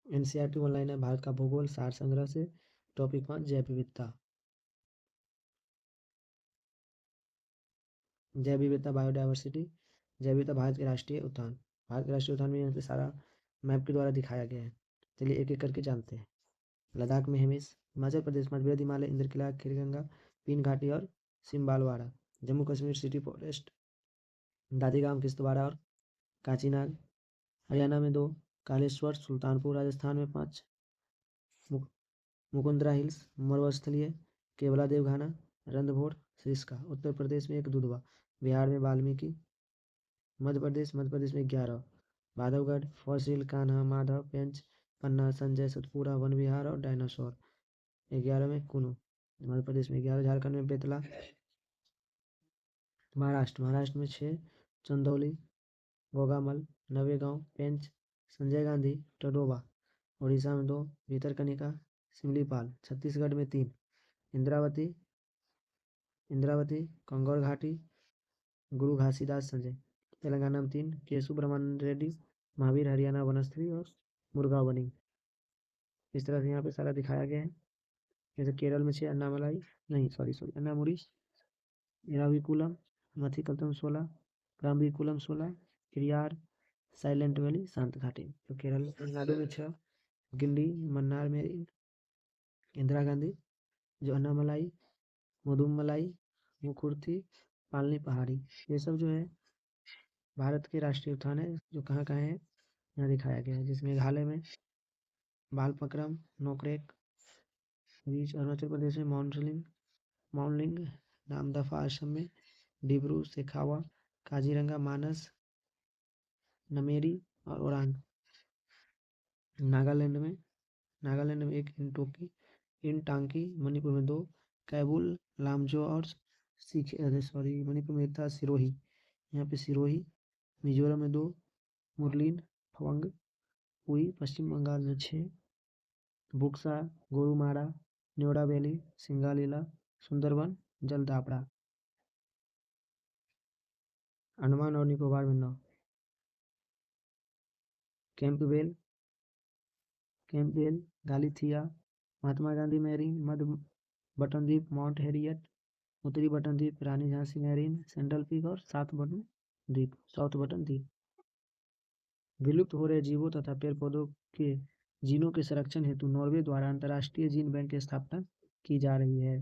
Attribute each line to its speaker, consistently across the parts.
Speaker 1: NCERT online है। भारत का भूगोल सार संग्रह से। टॉपिक 5 जैव विविधता। जैव विविधता बायोडायवर्सिटी। जैव विविधता भारत के राष्ट्रीय उद्यान। भारत के राष्ट्रीय उद्यान में यहाँ पे सारा मैप के द्वारा दिखाया गया है। चलिए एक एक करके जानते हैं। लद्दाख में हिमेश, हिमाचल प्रदेश में बृहद हिमालय, इंद्रकिला, खीरगंगा, पीन घाटी और सिम्बालवाड़ा। जम्मू कश्मीर सिटी फॉरेस्ट, दादीगाम, किश्तवाड़ा और कांचीनाग। हरियाणा में 2, कालेश्वर, सुल्तानपुर। राजस्थान में 5, मुकुंदरा हिल्स, मरुस्थलीय, केवला देवघाना, रणथंभौर, सरिस्का। उत्तर प्रदेश में 1, दुधवा। बिहार में वाल्मीकि। मध्य प्रदेश में 11, बांधवगढ़, फॉसिल, कान्हा, माधव, पेंच, पन्ना, संजय, सतपुरा, वन विहार और डायनासोर। 11 में कुनु। मध्य प्रदेश में 11, झारखंड में बेतला। महाराष्ट्र में 6, चंदौली, गोगामल, नवेगांव, पेंच, संजय गांधी, टडोबा। उड़ीसा में 2, भीतरकनिका, सिमलीपाल। छत्तीसगढ़ में 3, इंद्रावती, कंगौर घाटी, गुरु घासीदास संजय। तेलंगाना में 3, केशु ब्रह्मानंद रेड्डी, महावीर, हरियाणा वनस्थली और मुर्गावनी। इस तरह से यहाँ पे सारा दिखाया गया है। जैसे केरल में 6, अन्नामुरी, इराविकुलम, मथिकतम 16, रामविकुलम 16, किरियार, साइलेंट वैली, शांत घाटी। तो केरल तमिलनाडु में 6, गिंडी, मन्नार में इंदिरा गांधी, जो अन्नामलाई, मुदुमलाई, मुकुर्थी, पालनी पहाड़ी। ये सब जो है भारत के राष्ट्रीय उद्यान है, जो कहाँ कहाँ है यहाँ दिखाया गया है। जिसमें मेघालय में बालपक्रम, नोकरेक बीच, अरुणाचल प्रदेश में माउंटलिंग, नामदफा असम में, डिब्रू सेखावा, काजीरंगा, मानस, नमेरी और ओरांग। नागालैंड में 1, इनटांकी। मणिपुर में 2, कैबुल, लामजो और मणिपुर में 1 था सिरोही, यहाँ पे सिरोही। मिजोरम में 2, मुरलीन, फवंग, पुई। पश्चिम बंगाल में 6, बुक्सा, गोरुमारा, न्योडा वैली, सिंगालीला, सुंदरबन, जलदापड़ा। अंडमान और निकोबार में 9, कैंपबेल, गालिथिया, महात्मा गांधी मैरीन, मध्य बटन द्वीप, माउंट हैरियट, उत्तरी बटन द्वीप, रानी झांसी मैरीन, सेंट्रल पीक और साउथ बटन द्वीप। विलुप्त हो रहे जीवों तथा पेड़ पौधों के जीनों के संरक्षण हेतु नॉर्वे द्वारा अंतर्राष्ट्रीय जीन बैंक की स्थापना की जा रही है।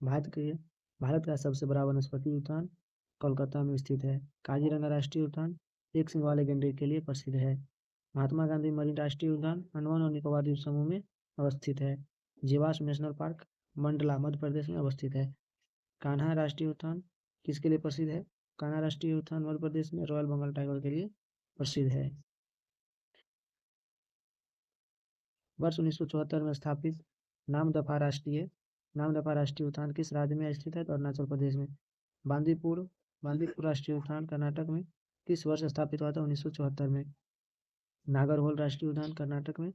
Speaker 1: भारत का सबसे बड़ा वनस्पति उद्यान कोलकाता में स्थित है। काजीरंगा राष्ट्रीय उद्यान एक सिंग वाले गैंडे के लिए प्रसिद्ध है। महात्मा गांधी मरीन राष्ट्रीय उद्यान अंडमान और निकोबार द्वीप समूह में अवस्थित है। जीवाश्म नेशनल पार्क मंडला मध्य प्रदेश में अवस्थित है। कान्हा राष्ट्रीय उद्यान किसके लिए प्रसिद्ध है? कान्हा राष्ट्रीय उद्यान मध्य प्रदेश में रॉयल बंगाल टाइगर के लिए प्रसिद्ध है। वर्ष 1974 में स्थापित नामदफा राष्ट्रीय उद्यान किस राज्य में स्थित है? तो अरुणाचल प्रदेश में। बांदीपुर राष्ट्रीय उद्यान कर्नाटक में किस वर्ष स्थापित हुआ था? 1974 में। नागरहोल राष्ट्रीय उद्यान कर्नाटक में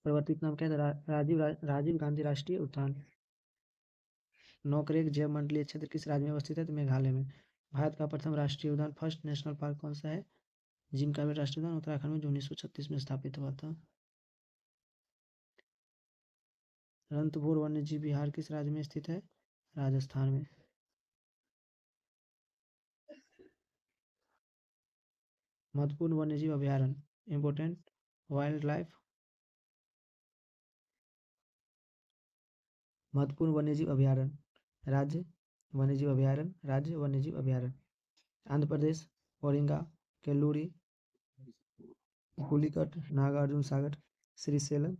Speaker 1: परिवर्तित नाम क्या है? राजीव गांधी राष्ट्रीय उद्यान। नोकरेक जैव मंडलीय क्षेत्र किस राज्य में अवस्थित है? तो मेघालय में। भारत का प्रथम राष्ट्रीय उद्यान फर्स्ट नेशनल पार्क कौन सा है? जिम कॉर्बेट राष्ट्रीय उद्यान उत्तराखंड में, जो 1936 में स्थापित हुआ था। रणथंभौर वन्यजीव विहार किस राज्य में स्थित है? राजस्थान में। महत्वपूर्ण वन्यजीव अभयारण्य इम्पोर्टेंट वाइल्ड लाइफ। महत्वपूर्ण वन्यजीव अभयारण्य राज्य वन्यजीव अभयारण्य। आंध्र प्रदेश औरिंगा, केल्लूरी, पुलिकट, नागार्जुन सागर, श्रीशैलम,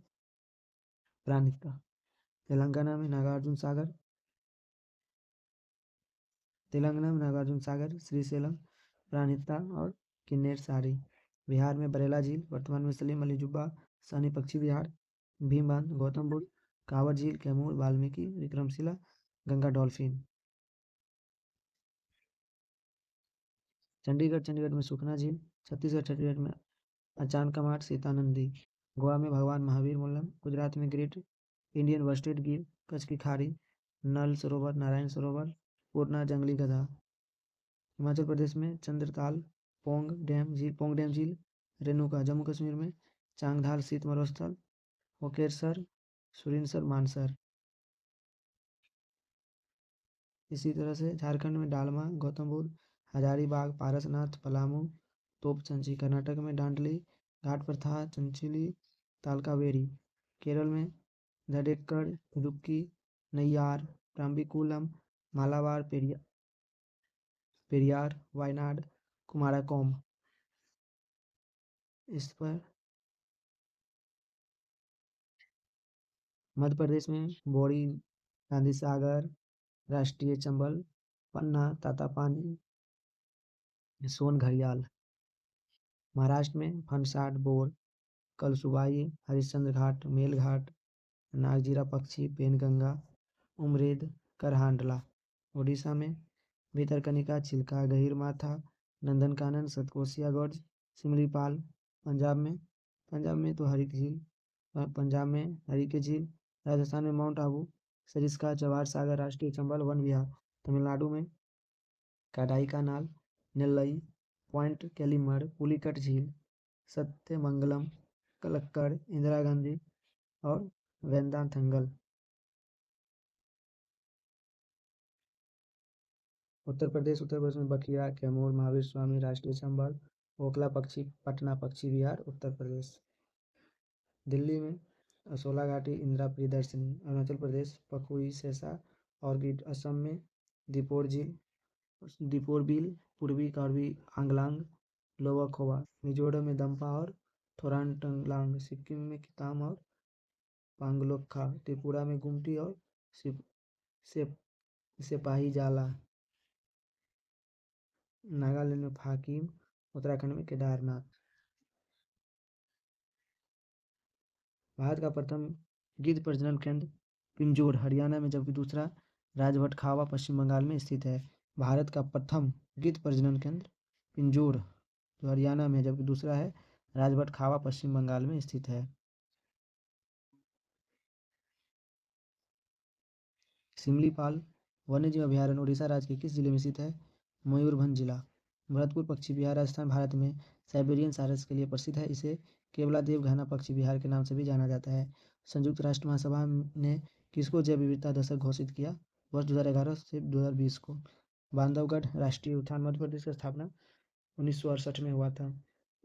Speaker 1: प्राणहिता। तेलंगाना में नागार्जुन सागर, श्रीशैलम, प्राणहिता और किन्नेर सारी। बिहार में बरेला झील, वर्तमान में सलीम अली जुब्बा सानी पक्षी विहार, भीम बांध, गौतम बुद्ध, कांवर झील, कैमूर, वाल्मीकि, विक्रमशिला, गंगा डॉल्फिन। चंडीगढ़ में सुखना झील। छत्तीसगढ़ में अचानकमार, सीतानंदी। गोवा में भगवान महावीर मूलम। गुजरात में ग्रेट इंडियन वर्स्टेड गिर, कच्छ की खाड़ी, नल सरोवर, नारायण सरोवर, पूर्णा, जंगली गधा। हिमाचल प्रदेश में चंद्रताल, पोंग डैम झील, रेणुका जम्मू कश्मीर में, चांगधार शीत मरुस्थल, होकेरसर, सुरिनसर, मानसर। इसी तरह से झारखंड में डालमा, गौतम बुद्ध, हजारीबाग, पारसनाथ, पलामू, तोपचंची। कर्नाटक में दांडली, घाट प्रथा, चंचली, तालकावेरी। केरल में धडेक्कड़, इडुक्की, नैयार, ट्राम्बिकुलम, मालाबार, पेरियार, वायनाड, कुमारकोम। इस पर मध्य प्रदेश में बौड़ी, गांधी सागर, राष्ट्रीय चंबल, पन्ना, तातापानी, सोन घड़ियाल। महाराष्ट्र में फनसाड, बोर, कलसुबाई, हरिश्चंद्र घाट, मेलघाट, नागजीरा पक्षी, पेनगंगा, उमरेद, करहांडला। उड़ीसा में भितरकनिका, चिल्का, गहीरमाथा, नंदनकानन, सतकोसिया गोर्ज, सिमलीपाल। पंजाब में तो हरी झील, पंजाब में हरी की झील। राजस्थान में माउंट आबू, सरिस्का, जवाहर सागर, राष्ट्रीय चंबल, वन विहार। तमिलनाडु में काडाई कानाल, नेल्लई, पॉइंट कैलीमर, पुलिकट झील, सत्यमंगलम, कलक्कड़, इंदिरा गांधी और वेदांथंगल। उत्तर प्रदेश में बखिया, कैमूर, महावीर स्वामी, राष्ट्रीय चंबल, ओखला पक्षी, पटना पक्षी विहार, उत्तर प्रदेश। दिल्ली में असोला घाटी, इंदिरा प्रियदर्शनी। अरुणाचल प्रदेश पकुई, सेसा, ऑर्किड। असम में दीपोर झील, दीपोर बिल, पूर्वी कार्बी आंगलांग, लोअर खोवा। मिजोरम में दम्पा और थोरानटंगलांग। सिक्किम में किताम और पांगलोखा। त्रिपुरा में गुमटी और सिपाही जाला। नागालैंड में फाकिम, उत्तराखंड में केदारनाथ। भारत का प्रथम गिद्ध प्रजनन केंद्र पिंजौर, हरियाणा में, जबकि दूसरा राजभट खावा, पश्चिम बंगाल में स्थित है। भारत का प्रथम गिद्ध प्रजनन केंद्र पिंजौर, जो हरियाणा में, जबकि दूसरा है राजभट खावा, पश्चिम बंगाल में स्थित है। सिमलीपाल वन्यजीव अभयारण्य उड़ीसा राज्य के किस जिले में स्थित है? मयूरभंज जिला। भरतपुर पक्षी विहार राजस्थान भारत में साइबेरियन सारस के लिए प्रसिद्ध है। इसे केवलादेव घाना पक्षी विहार के नाम से भी जाना जाता है। संयुक्त राष्ट्र महासभा ने किसको जैव विविधता दशक घोषित किया? वर्ष 2011 से 2020 को। बांधवगढ़ राष्ट्रीय उद्यान मध्य प्रदेश की स्थापना 1968 में हुआ था।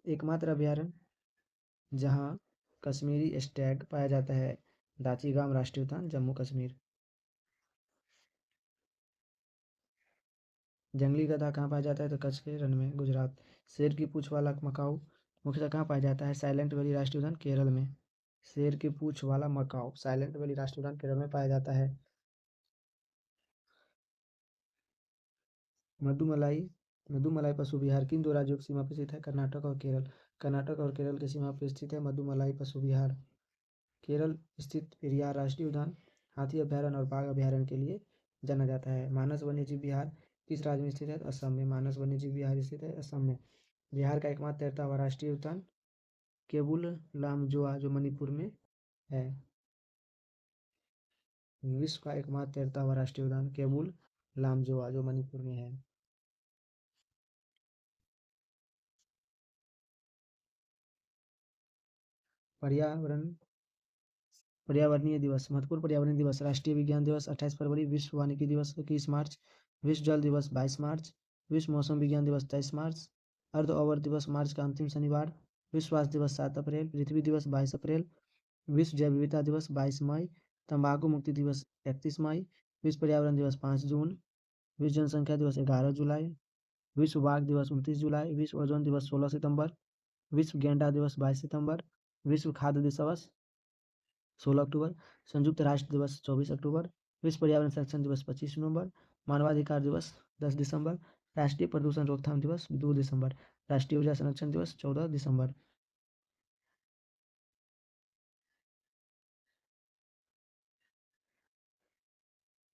Speaker 1: एकमात्र अभयारण्य जहाँ कश्मीरी स्टैग पाया जाता है, दाचीगाम राष्ट्रीय उद्यान, जम्मू कश्मीर। जंगली गधा कहाँ पाया जाता है? तो कच्छ के रण में, गुजरात। शेर की पूंछ वाला मकाऊ मुख्यतः कहाँ पाया जाता है? साइलेंट वैली राष्ट्रीय उद्यान, केरल में। शेर की पूंछ वाला मकाऊ साइलेंट वैली राष्ट्रीय उद्यान, केरल में पाया जाता है। मधुमलाई मधुमलाई पशु विहार किन दो राज्यों की सीमा पर स्थित है? कर्नाटक और केरल। कर्नाटक और केरल की सीमा पर स्थित है मधुमलाई पशु विहार। केरल स्थित पेरियार राष्ट्रीय उद्यान हाथी अभयारण्य और बाघ अभयारण्य के लिए जाना जाता है। मानस वन्यजीव विहार किस राज्य में स्थित है? असम में। मानस वन्यजीव विहार स्थित है असम में। बिहार का एकमात्र तैरता हुआ राष्ट्रीय उद्यान केबुल लामजोआ, जो मणिपुर में है। विश्व का एकमात्र तैरता हुआ राष्ट्रीय उद्यान केबुल लामजोआ, जो मणिपुर में है। पर्यावरण पर्यावरणीय दिवस। महत्वपूर्ण पर्यावरणीय दिवस। राष्ट्रीय विज्ञान दिवस 28 फरवरी। विश्व वानिकी दिवस 21 मार्च। विश्व जल दिवस 22 मार्च। विश्व मौसम विज्ञान दिवस 23 मार्च। अर्ध ओवर दिवस मार्च का अंतिम शनिवार। विश्व स्वास्थ्य दिवस 7 अप्रैल। पृथ्वी दिवस 22 अप्रैल। विश्व जैव विविधता दिवस 22 मई। तंबाकू मुक्ति दिवस 31 मई। विश्व पर्यावरण दिवस 5 जून। विश्व जनसंख्या दिवस 11 जुलाई। विश्व बाघ दिवस 29 जुलाई। विश्व ओजोन दिवस 16 सितंबर। विश्व गेंडा दिवस 22 सितंबर। विश्व खाद्य दिवस 16 अक्टूबर। संयुक्त राष्ट्र दिवस 24 अक्टूबर। विश्व पर्यावरण संरक्षण दिवस 25 नवंबर। मानवाधिकार दिवस 10 दिसंबर। राष्ट्रीय प्रदूषण रोकथाम दिवस 2 दिसंबर। राष्ट्रीय ऊर्जा संरक्षण दिवस 14 दिसंबर।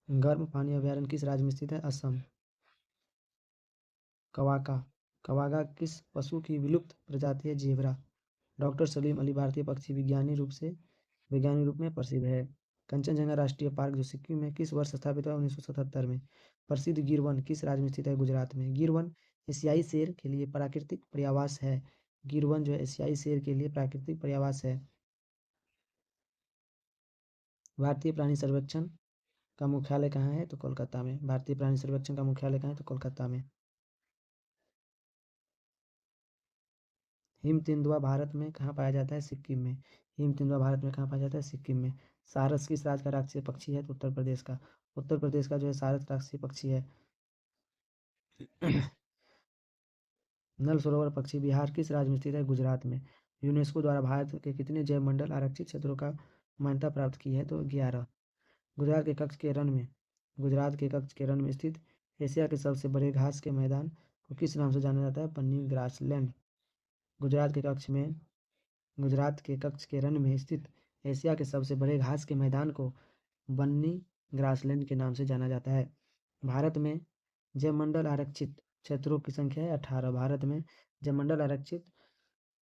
Speaker 1: गर्म पानी अभयारण्य किस राज्य में स्थित है? असम। कवाका कवागा किस पशु की विलुप्त प्रजाति है? जेबरा। डॉक्टर सलीम अली भारतीय पक्षी वैज्ञानिक रूप में प्रसिद्ध है। कंचनजंगा राष्ट्रीय पार्क, जो सिक्किम में, किस वर्ष स्थापित हुआ? 1977 में। प्रसिद्ध गिर वन किस राज्य में स्थित है? गुजरात में। गिर वन एशियाई शेर के लिए प्राकृतिक पर्यावास है। गिर वन जो है एशियाई शेर के लिए प्राकृतिक पर्यावास है। भारतीय प्राणी सर्वेक्षण का मुख्यालय कहाँ है? तो कोलकाता में। भारतीय प्राणी सर्वेक्षण का मुख्यालय कहाँ है? तो कोलकाता में। हिम तेंदुआ भारत में कहाँ पाया जाता है? सिक्किम में। हिम तेंदुआ भारत में कहाँ पाया जाता है? सिक्किम में। सारस किस राज्य का राष्ट्रीय पक्षी है? तो उत्तर प्रदेश का। उत्तर प्रदेश का जो है सारस राष्ट्रीय पक्षी है। नल सरोवर पक्षी विहार किस राज्य में स्थित है? गुजरात में। यूनेस्को द्वारा भारत के कितने जैव मंडल आरक्षित क्षेत्रों का मान्यता प्राप्त की है? तो 11। गुजरात के कच्छ के रण में स्थित एशिया के सबसे बड़े घास के मैदान को किस नाम से जाना जाता है? पन्नी ग्रासलैंड। गुजरात के कच्छ में गुजरात के कच्छ के रण में स्थित एशिया के सबसे बड़े घास के मैदान को बन्नी ग्रासलैंड के नाम से जाना जाता है। भारत में जैवमंडल आरक्षित क्षेत्रों की संख्या है 18। भारत में जैवमंडल आरक्षित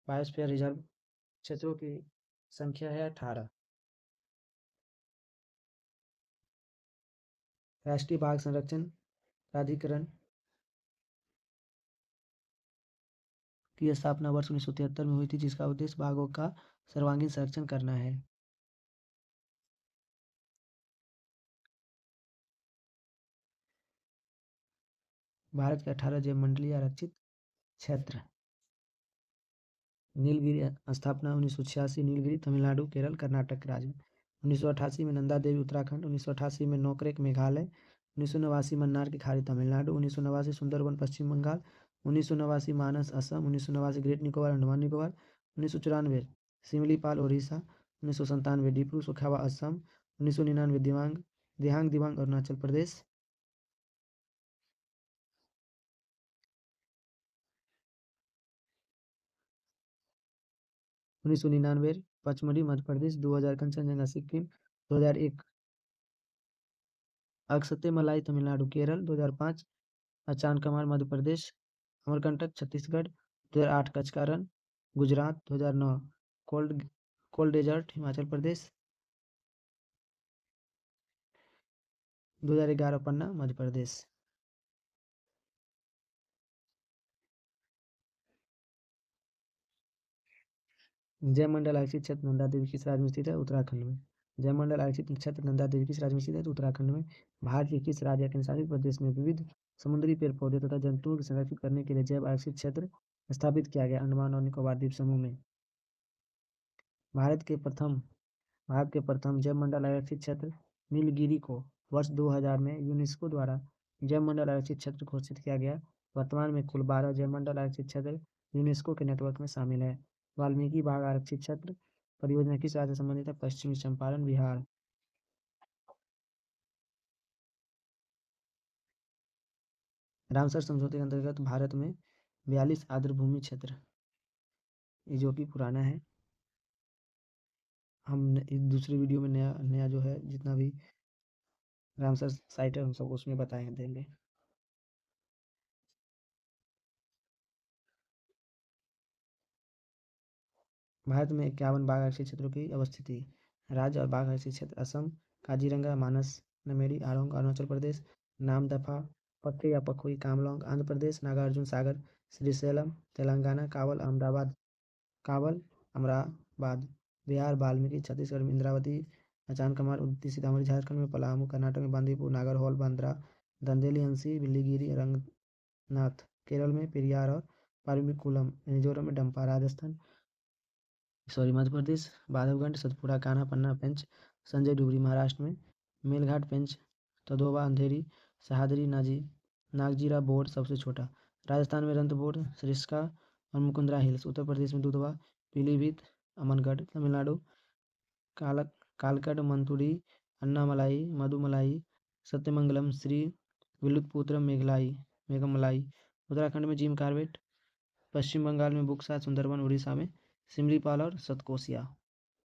Speaker 1: बायोस्फीयर रिजर्व क्षेत्रों की संख्या है 18। राष्ट्रीय बाघ संरक्षण प्राधिकरण की स्थापना वर्ष 1973 में हुई थी, जिसका उद्देश्य बाघों का सर्वांगीण संरक्षण करना है। भारत के 18 जैवमंडलीय आरक्षित क्षेत्र। नीलगिरी स्थापना 1986। नीलगिरी तमिलनाडु, केरल, कर्नाटक राज्य में। 1988 में नंदा देवी उत्तराखंड। 1988 में नोकरेक मेघालय। 1989 मन्नार की खाड़ी तमिलनाडु। 1989 सुंदरबन पश्चिम बंगाल। 1989 मानस असम। 1989 ग्रेट निकोबार अंडमान निकोबार। 1994 सिमलीपाल उड़ीसा। 1997 डिब्रू सखोवा असम। 1999 दिहांग दिबांग अरुणाचल प्रदेश। 1999 पचमढ़ी मध्य प्रदेश। 2000 कंचनजंगा सिक्किम। 2001 अगस्त्यमलाई तमिलनाडु केरल। 2005 अचानकमार मध्य प्रदेश। अमरकंटक छत्तीसगढ़। 2008 कच्छ का रण गुजरात। 2009 cold desert Himachal Pradesh. 2011 पन्ना मध्य प्रदेश। जयमंडल आरक्षित क्षेत्र नंदा देवी किस राज्य में स्थित है? उत्तराखंड में। जयमंडल आरक्षित क्षेत्र नंदा देवी किस राज्य में स्थित है? तो उत्तराखंड में। भारत के किस राज्य या केंद्रशासित प्रदेश में विविध समुद्री पेड़ पौधे तथा जंतुओं को संरक्षित करने के लिए जैव आरक्षित क्षेत्र स्थापित किया गया? अंडमान और निकोबार द्वीप समूह में। भारत के प्रथम जैवमंडल आरक्षित क्षेत्र नीलगिरी को वर्ष 2000 में यूनेस्को द्वारा जैवमंडल आरक्षित क्षेत्र घोषित किया गया। वर्तमान में कुल 12 जैवमंडल आरक्षित क्षेत्र यूनेस्को के नेटवर्क में शामिल है। वाल्मीकि बाघ आरक्षित क्षेत्र परियोजना किस राज्य से संबंधित है? पश्चिमी चंपारण बिहार। रामसर समझौते के अंतर्गत भारत में 42 आर्द्रभूमि क्षेत्र, जो कि पुराना है। हम इस दूसरे वीडियो में नया नया जो है जितना भी रामसर साइट है हम सब उसमें बताएंगे देंगे। भारत में 51 बाघ आरक्षित क्षेत्रों की अवस्थिति। राज्य और बाघ आरक्षित क्षेत्र असम, काजीरंगा, मानस, नमेरी, आरोंग अरुणाचल प्रदेश, नामदफा, पक्के या पखोई कामलोंग आंध्र प्रदेश, नागार्जुन सागर श्रीशैलम तेलंगाना, कावल अमराबाद बिहार, वाल्मीकि छत्तीसगढ़ में, इंद्रावती अचानकमार उदती सीतामढ़ी झारखंड में, पलामू कर्नाटक में, बांदीपुर नागरहोल बांद्रा दंदेली अंसी बिल्लीगिरी रंगनाथ केरल में, पेरियार और पारम्बिकुलम मिजोरम में, डंपा राजस्थान मध्य प्रदेश, बांधवगढ़ सतपुड़ा कान्हा पन्ना पेंच संजय डुगरी महाराष्ट्र में, मेलघाट पेंच तदोबा अंधेरी सहादरी नागजीरा बोर्ड सबसे छोटा, राजस्थान में रंतबोर सरिस्का और मुकुंदरा हिल्स, उत्तर प्रदेश में दुधवा पीलीभीत अमनगढ़, तमिलनाडु कालकड मंतुरी अन्नामलाई मधुमलाई सत्यमंगलम श्री विलुत्पुत्रम मेघमलाई, उत्तराखंड में जिम कार्बेट, पश्चिम बंगाल में बुक्सा सुंदरबन, उड़ीसा में सिमलीपाल और सतकोसिया।